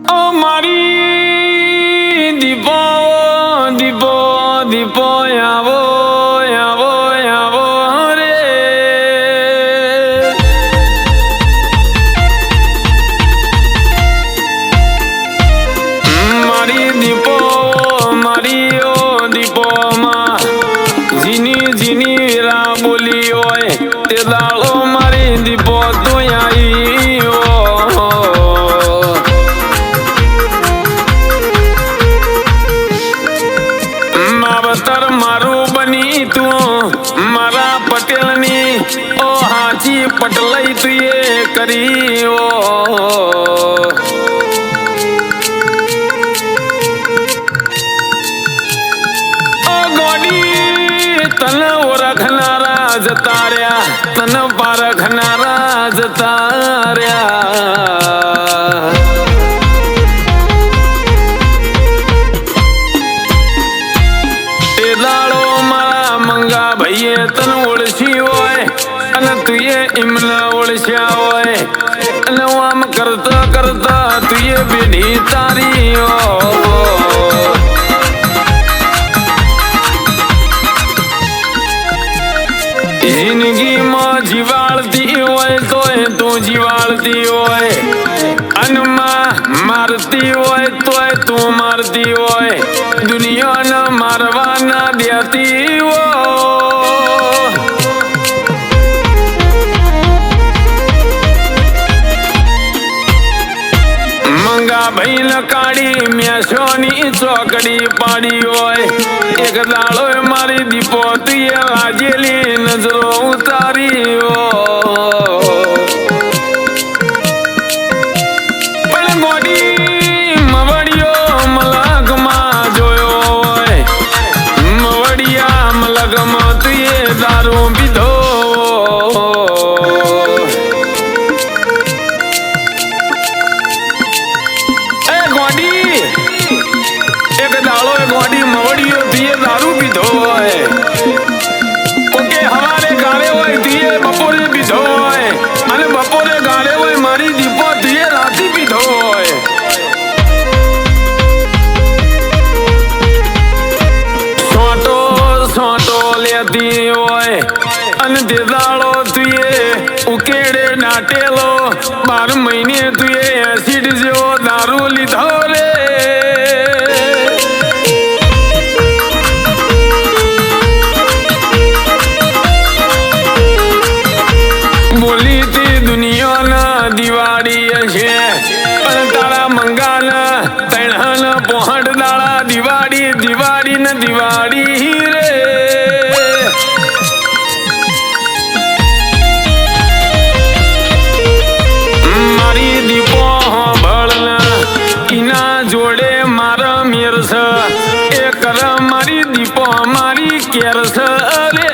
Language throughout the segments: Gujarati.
ઓ મારી દીપો દીપો દીપો આવો આવો આવો રે મારી દીપો મારી ઓ દીપો માં જીની જીની રા બોલી હોય તે દાળો મારી દીપો તું આવી માવતર મારું બની તું મારા પટેલની ઓ હાચી પટલઈ તુએ કરી ઓ ગોડી તન ઓળખનારા જતા રહ્યા તન પારખનારા જતા રહ્યા મંગા ભાઈએ તને ઓળખી હોય અને તુએ એમને ઓળખ્યા હોય અને આમ કરતા કરતા તુએ બેડી તારી જિંદગીમાં જીવાળતી હોય તોય તું જીવાળતી હોય અને મારતી હોય તોય તું મારતી હોય દુનિયાને મારવાના દેતી મંગા ભાઈ લકાડી મેસોની ચોકડી પાડી હોય એક દાડો મારી દીપો તુએ લાગેલી નજરો ઉતારી પણ ગોડી મવડિયો મલકમાં જોયો હોય મવડિયા મલકમાં તુએ દારૂ પીધો મવડિયો તુએ દારૂ પીધો હોય ઓકે હવારે ગાળે હોય તુએ બપોરે પીધો હોય અને બપોરે ગાળે હોય મારી દીપો તુએ રાતી પીધો હોય સોટો સોટો લેતી હોય અને તે દાડો તુએ ઉકેડે નાટેલો 12 મહિને તુએ એસિડ જેવો દારૂ લીધો રે દુનિયાના દિવાળી હશે પણ તારા મંગાના તૈણન પોહડ દાડા દિવાળી દિવાળી ને દિવાળી રે મારી દીપો ભળના ઇના જોડે મારા મેરસ એ કર મારી દીપો મારી કેરસ રે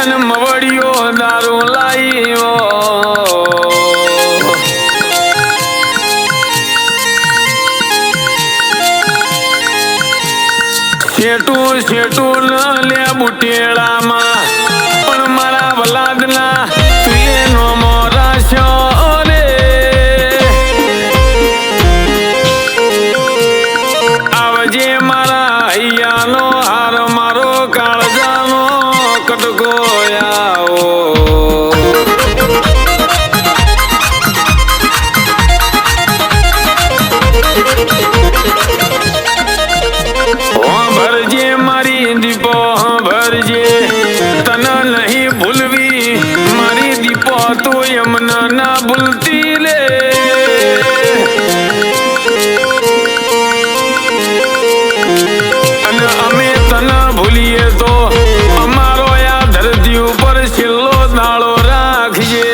અને મવડીઓ દારૂ લાવ્યો. શેઠું શેઠું ન લે બુટેડામાં પણ મારા વલાદના તું એનો મોરાશો રે. આવજે મારા હૈયાનો હાર મારો કાળજાનો કટકો આવો. ભરજે મારી દીપો ભરજે તને નહીં ભૂલવી મારી દીપો તું એમને ના ભૂલતી લે. અને અમે તને ભૂલીએ તો અમારો આ ધરતી ઉપર છેલ્લો દાડો રાખજે.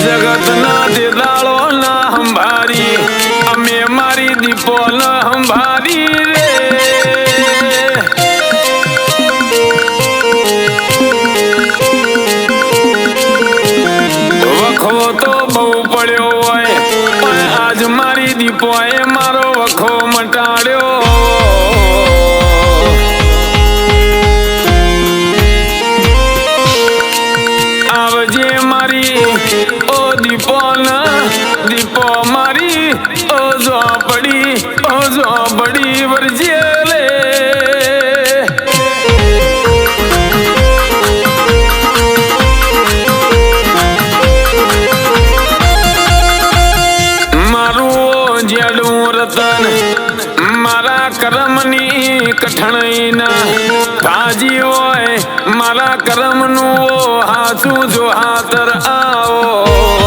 જગતના તે દાળો ના સંભારી અમે મારી દીપો ના સંભારી રે. વખો તો બહુ પડ્યો હોય પણ આજ મારી દીપો એ મારો વખો મટાડ્યો. આવજે મારી ઓ દીપો ના દીપો મારી ઓ ઝોપડી વરજે રે. મારું જેડું રતન મારા કરમની કઠણાઈના ભાજી હોય મારા કરમનું હાથું જો હાથર આવો.